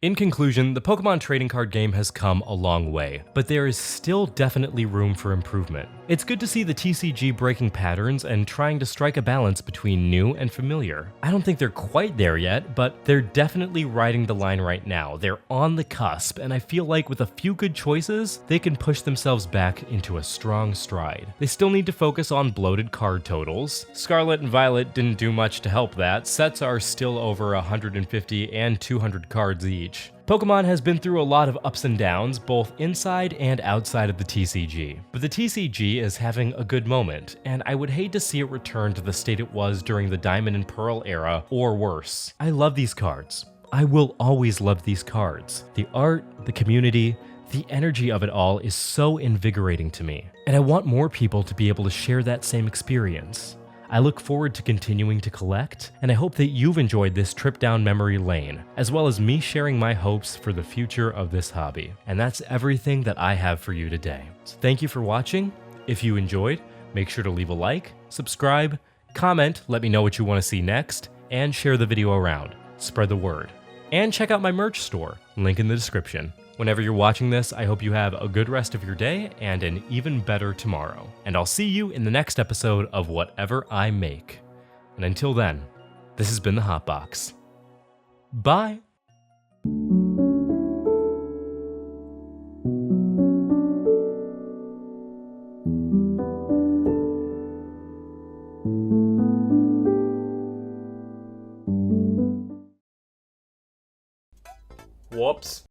In conclusion, the Pokemon trading card game has come a long way, but there is still definitely room for improvement. It's good to see the TCG breaking patterns and trying to strike a balance between new and familiar. I don't think they're quite there yet, but they're definitely riding the line right now. They're on the cusp, and I feel like with a few good choices, they can push themselves back into a strong stride. They still need to focus on bloated card totals. Scarlet and Violet didn't do much to help that. Sets are still over 150 and 200 cards each. Pokemon has been through a lot of ups and downs, both inside and outside of the TCG. But the TCG is having a good moment, and I would hate to see it return to the state it was during the Diamond and Pearl era, or worse. I love these cards. I will always love these cards. The art, the community, the energy of it all is so invigorating to me. And I want more people to be able to share that same experience. I look forward to continuing to collect, and I hope that you've enjoyed this trip down memory lane, as well as me sharing my hopes for the future of this hobby. And that's everything that I have for you today. So thank you for watching. If you enjoyed, make sure to leave a like, subscribe, comment, let me know what you want to see next, and share the video around. Spread the word. And check out my merch store, link in the description. Whenever you're watching this, I hope you have a good rest of your day and an even better tomorrow. And I'll see you in the next episode of whatever I make. And until then, this has been the Hotbox. Bye! Whoops.